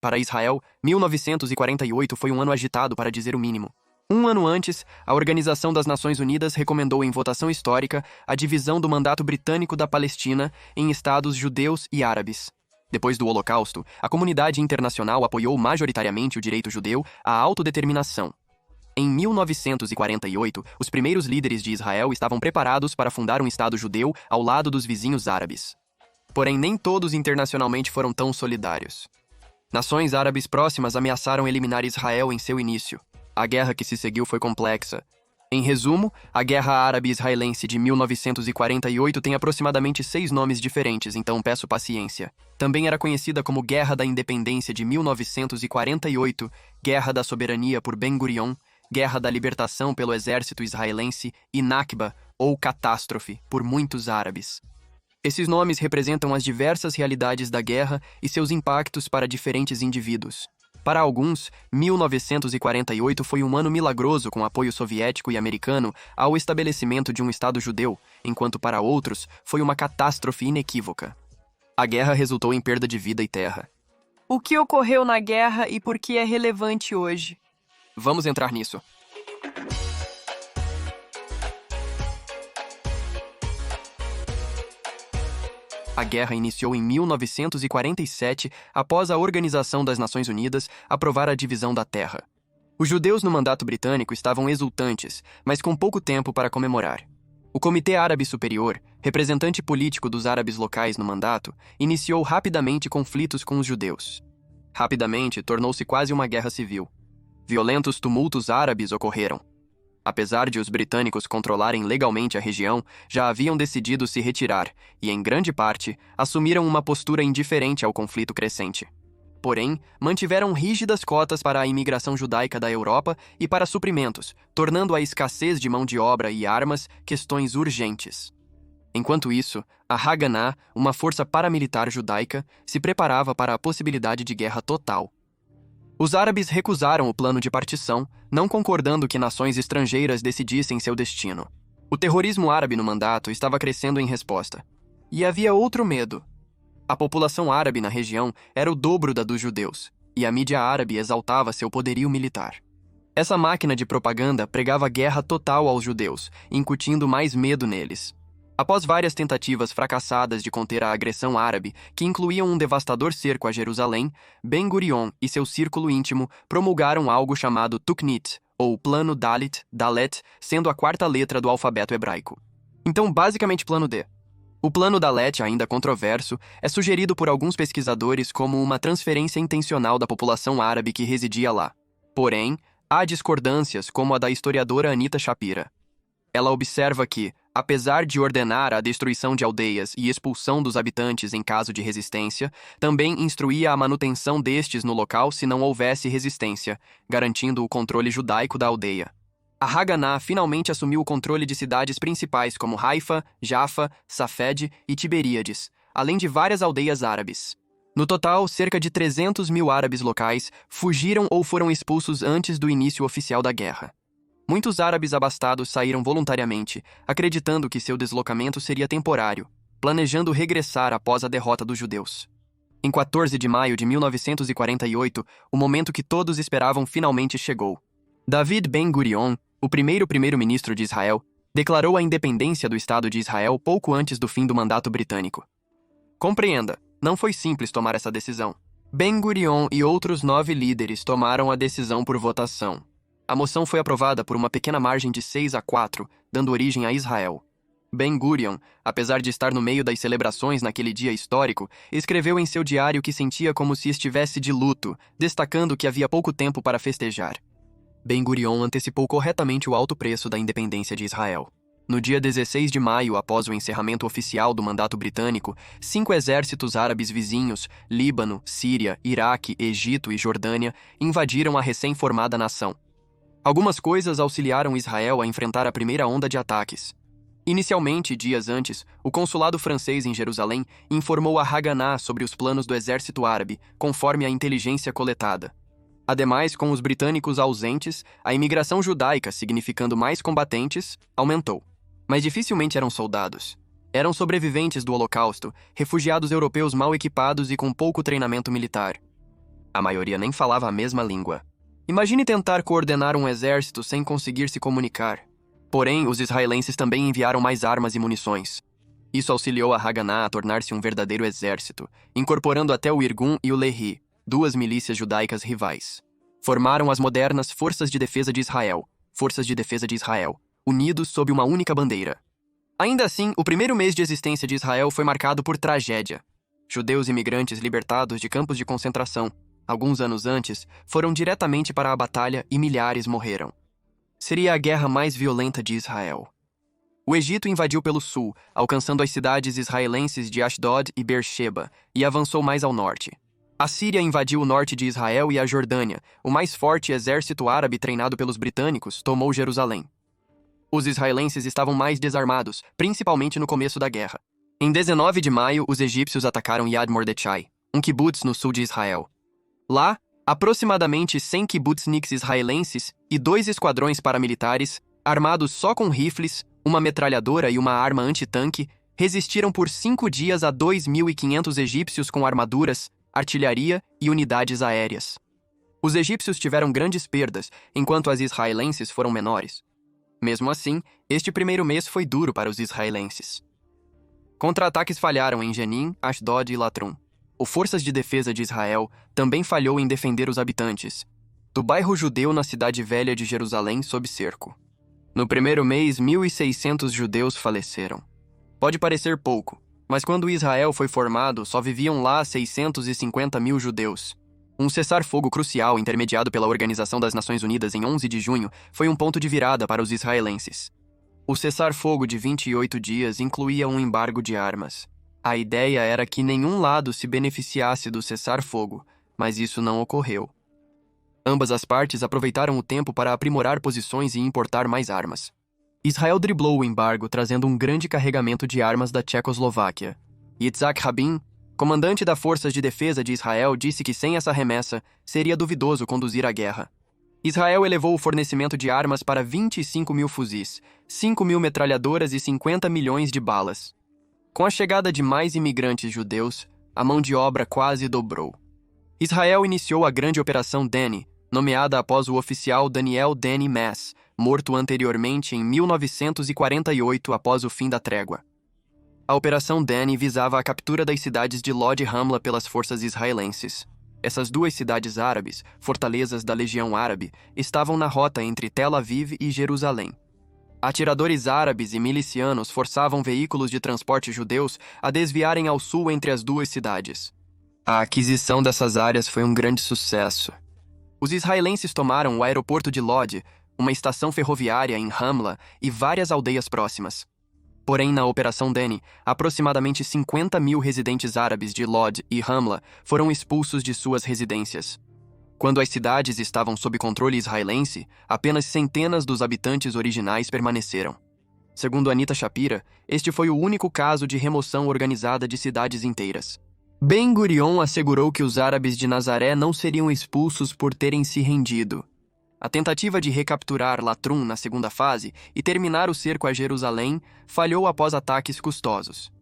Para Israel, 1948 foi um ano agitado, para dizer o mínimo. Um ano antes, a Organização das Nações Unidas recomendou em votação histórica a divisão do mandato britânico da Palestina em estados judeus e árabes. Depois do Holocausto, a comunidade internacional apoiou majoritariamente o direito judeu à autodeterminação. Em 1948, os primeiros líderes de Israel estavam preparados para fundar um Estado judeu ao lado dos vizinhos árabes. Porém, nem todos internacionalmente foram tão solidários. Nações árabes próximas ameaçaram eliminar Israel em seu início. A guerra que se seguiu foi complexa. Em resumo, a Guerra Árabe-Israelense de 1948 tem aproximadamente 6 nomes diferentes, então peço paciência. Também era conhecida como Guerra da Independência de 1948, Guerra da Soberania por Ben-Gurion, Guerra da Libertação pelo Exército Israelense e Nakba, ou Catástrofe, por muitos árabes. Esses nomes representam as diversas realidades da guerra e seus impactos para diferentes indivíduos. Para alguns, 1948 foi um ano milagroso com apoio soviético e americano ao estabelecimento de um Estado judeu, enquanto para outros foi uma catástrofe inequívoca. A guerra resultou em perda de vida e terra. O que ocorreu na guerra e por que é relevante hoje? Vamos entrar nisso. A guerra iniciou em 1947, após a Organização das Nações Unidas aprovar a divisão da terra. Os judeus no mandato britânico estavam exultantes, mas com pouco tempo para comemorar. O Comitê Árabe Superior, representante político dos árabes locais no mandato, iniciou rapidamente conflitos com os judeus. Rapidamente, tornou-se quase uma guerra civil. Violentos tumultos árabes ocorreram. Apesar de os britânicos controlarem legalmente a região, já haviam decidido se retirar e, em grande parte, assumiram uma postura indiferente ao conflito crescente. Porém, mantiveram rígidas cotas para a imigração judaica da Europa e para suprimentos, tornando a escassez de mão de obra e armas questões urgentes. Enquanto isso, a Haganah, uma força paramilitar judaica, se preparava para a possibilidade de guerra total. Os árabes recusaram o plano de partição, não concordando que nações estrangeiras decidissem seu destino. O terrorismo árabe no mandato estava crescendo em resposta. E havia outro medo. A população árabe na região era o dobro da dos judeus, e a mídia árabe exaltava seu poderio militar. Essa máquina de propaganda pregava guerra total aos judeus, incutindo mais medo neles. Após várias tentativas fracassadas de conter a agressão árabe, que incluíam um devastador cerco a Jerusalém, Ben-Gurion e seu círculo íntimo promulgaram algo chamado Tuknit, ou Plano Dalet, sendo a 4ª letra do alfabeto hebraico. Então, basicamente, Plano D. O Plano Dalet, ainda controverso, é sugerido por alguns pesquisadores como uma transferência intencional da população árabe que residia lá. Porém, há discordâncias, como a da historiadora Anita Shapira. Ela observa que, apesar de ordenar a destruição de aldeias e expulsão dos habitantes em caso de resistência, também instruía a manutenção destes no local se não houvesse resistência, garantindo o controle judaico da aldeia. A Haganah finalmente assumiu o controle de cidades principais como Haifa, Jaffa, Safed e Tiberíades, além de várias aldeias árabes. No total, cerca de 300 mil árabes locais fugiram ou foram expulsos antes do início oficial da guerra. Muitos árabes abastados saíram voluntariamente, acreditando que seu deslocamento seria temporário, planejando regressar após a derrota dos judeus. Em 14 de maio de 1948, o momento que todos esperavam finalmente chegou. David Ben-Gurion, o primeiro-ministro de Israel, declarou a independência do Estado de Israel pouco antes do fim do mandato britânico. Compreenda, não foi simples tomar essa decisão. Ben-Gurion e outros 9 líderes tomaram a decisão por votação. A moção foi aprovada por uma pequena margem de 6-4, dando origem a Israel. Ben-Gurion, apesar de estar no meio das celebrações naquele dia histórico, escreveu em seu diário que sentia como se estivesse de luto, destacando que havia pouco tempo para festejar. Ben-Gurion antecipou corretamente o alto preço da independência de Israel. No dia 16 de maio, após o encerramento oficial do mandato britânico, 5 exércitos árabes vizinhos, Líbano, Síria, Iraque, Egito e Jordânia, invadiram a recém-formada nação. Algumas coisas auxiliaram Israel a enfrentar a primeira onda de ataques. Inicialmente, dias antes, o consulado francês em Jerusalém informou a Haganah sobre os planos do exército árabe, conforme a inteligência coletada. Ademais, com os britânicos ausentes, a imigração judaica, significando mais combatentes, aumentou. Mas dificilmente eram soldados. Eram sobreviventes do Holocausto, refugiados europeus mal equipados e com pouco treinamento militar. A maioria nem falava a mesma língua. Imagine tentar coordenar um exército sem conseguir se comunicar. Porém, os israelenses também enviaram mais armas e munições. Isso auxiliou a Haganá a tornar-se um verdadeiro exército, incorporando até o Irgun e o Lehi, duas milícias judaicas rivais. Formaram as modernas Forças de Defesa de Israel, unidos sob uma única bandeira. Ainda assim, o primeiro mês de existência de Israel foi marcado por tragédia. Judeus imigrantes libertados de campos de concentração, alguns anos antes, foram diretamente para a batalha e milhares morreram. Seria a guerra mais violenta de Israel. O Egito invadiu pelo sul, alcançando as cidades israelenses de Ashdod e Beersheba, e avançou mais ao norte. A Síria invadiu o norte de Israel e a Jordânia. O mais forte exército árabe treinado pelos britânicos tomou Jerusalém. Os israelenses estavam mais desarmados, principalmente no começo da guerra. Em 19 de maio, os egípcios atacaram Yad Mordechai, um kibbutz no sul de Israel. Lá, aproximadamente 100 kibbutzniks israelenses e 2 esquadrões paramilitares, armados só com rifles, uma metralhadora e uma arma antitanque, resistiram por 5 dias a 2.500 egípcios com armaduras, artilharia e unidades aéreas. Os egípcios tiveram grandes perdas, enquanto as israelenses foram menores. Mesmo assim, este primeiro mês foi duro para os israelenses. Contra-ataques falharam em Jenin, Ashdod e Latrum. O Forças de Defesa de Israel também falhou em defender os habitantes do bairro judeu na cidade velha de Jerusalém sob cerco. No primeiro mês, 1.600 judeus faleceram. Pode parecer pouco, mas quando Israel foi formado, só viviam lá 650 mil judeus. Um cessar-fogo crucial intermediado pela Organização das Nações Unidas em 11 de junho foi um ponto de virada para os israelenses. O cessar-fogo de 28 dias incluía um embargo de armas. A ideia era que nenhum lado se beneficiasse do cessar-fogo, mas isso não ocorreu. Ambas as partes aproveitaram o tempo para aprimorar posições e importar mais armas. Israel driblou o embargo, trazendo um grande carregamento de armas da Tchecoslováquia. Yitzhak Rabin, comandante das Forças de Defesa de Israel, disse que sem essa remessa, seria duvidoso conduzir a guerra. Israel elevou o fornecimento de armas para 25 mil fuzis, 5 mil metralhadoras e 50 milhões de balas. Com a chegada de mais imigrantes judeus, a mão de obra quase dobrou. Israel iniciou a grande Operação Deni, nomeada após o oficial Daniel Deni Mass, morto anteriormente em 1948 após o fim da trégua. A Operação Deni visava a captura das cidades de Lod e Ramla pelas forças israelenses. Essas duas cidades árabes, fortalezas da Legião Árabe, estavam na rota entre Tel Aviv e Jerusalém. Atiradores árabes e milicianos forçavam veículos de transporte judeus a desviarem ao sul entre as duas cidades. A aquisição dessas áreas foi um grande sucesso. Os israelenses tomaram o aeroporto de Lod, uma estação ferroviária em Ramla e várias aldeias próximas. Porém, na Operação Deni, aproximadamente 50 mil residentes árabes de Lod e Ramla foram expulsos de suas residências. Quando as cidades estavam sob controle israelense, apenas centenas dos habitantes originais permaneceram. Segundo Anita Shapira, este foi o único caso de remoção organizada de cidades inteiras. Ben Gurion assegurou que os árabes de Nazaré não seriam expulsos por terem se rendido. A tentativa de recapturar Latrum na segunda fase e terminar o cerco a Jerusalém falhou após ataques custosos.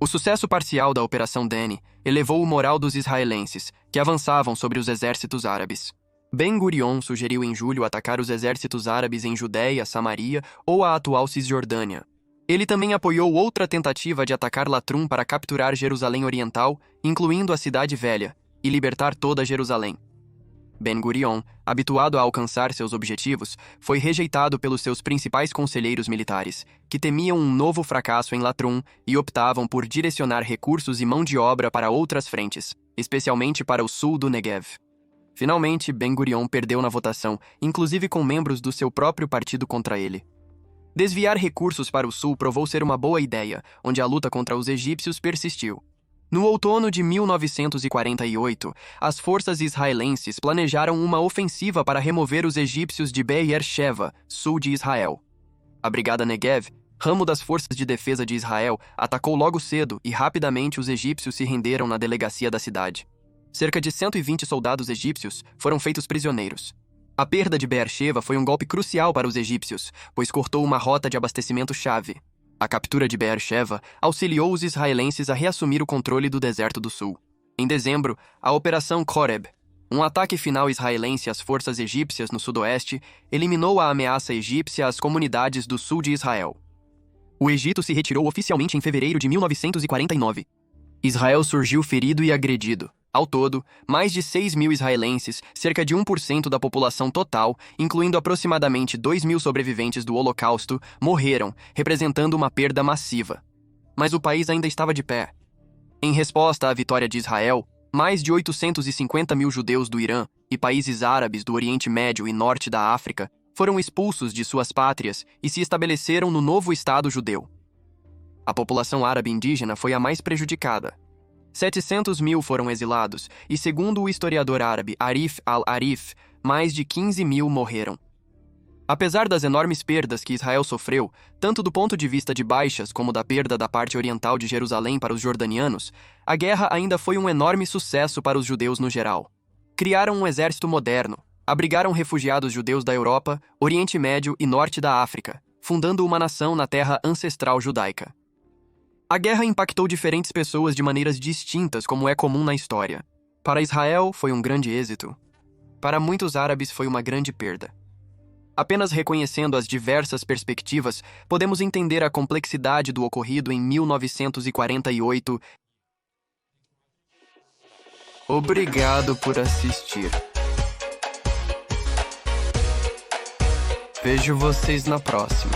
O sucesso parcial da Operação Deni elevou o moral dos israelenses, que avançavam sobre os exércitos árabes. Ben Gurion sugeriu em julho atacar os exércitos árabes em Judéia, Samaria ou a atual Cisjordânia. Ele também apoiou outra tentativa de atacar Latrum para capturar Jerusalém Oriental, incluindo a Cidade Velha, e libertar toda Jerusalém. Ben Gurion, habituado a alcançar seus objetivos, foi rejeitado pelos seus principais conselheiros militares, que temiam um novo fracasso em Latrum e optavam por direcionar recursos e mão de obra para outras frentes, especialmente para o sul do Negev. Finalmente, Ben Gurion perdeu na votação, inclusive com membros do seu próprio partido contra ele. Desviar recursos para o sul provou ser uma boa ideia, onde a luta contra os egípcios persistiu. No outono de 1948, as forças israelenses planejaram uma ofensiva para remover os egípcios de Be'er-Sheva, sul de Israel. A Brigada Negev, ramo das Forças de Defesa de Israel, atacou logo cedo e rapidamente os egípcios se renderam na delegacia da cidade. Cerca de 120 soldados egípcios foram feitos prisioneiros. A perda de Beer-Sheva foi um golpe crucial para os egípcios, pois cortou uma rota de abastecimento-chave. A captura de Beer-Sheva auxiliou os israelenses a reassumir o controle do deserto do sul. Em dezembro, a Operação Koreb, Um ataque final israelense às forças egípcias no sudoeste eliminou a ameaça egípcia às comunidades do sul de Israel. O Egito se retirou oficialmente em fevereiro de 1949. Israel surgiu ferido e agredido. Ao todo, mais de 6.000 israelenses, cerca de 1% da população total, incluindo aproximadamente 2.000 sobreviventes do Holocausto, morreram, representando uma perda massiva. Mas o país ainda estava de pé. Em resposta à vitória de Israel, mais de 850 mil judeus do Irã e países árabes do Oriente Médio e Norte da África foram expulsos de suas pátrias e se estabeleceram no novo Estado judeu. A população árabe indígena foi a mais prejudicada. 700 mil foram exilados e, segundo o historiador árabe Arif al-Arif, mais de 15 mil morreram. Apesar das enormes perdas que Israel sofreu, tanto do ponto de vista de baixas como da perda da parte oriental de Jerusalém para os jordanianos, a guerra ainda foi um enorme sucesso para os judeus no geral. Criaram um exército moderno, abrigaram refugiados judeus da Europa, Oriente Médio e Norte da África, fundando uma nação na terra ancestral judaica. A guerra impactou diferentes pessoas de maneiras distintas, como é comum na história. Para Israel, foi um grande êxito. Para muitos árabes, foi uma grande perda. Apenas reconhecendo as diversas perspectivas, podemos entender a complexidade do ocorrido em 1948. Obrigado por assistir. Vejo vocês na próxima.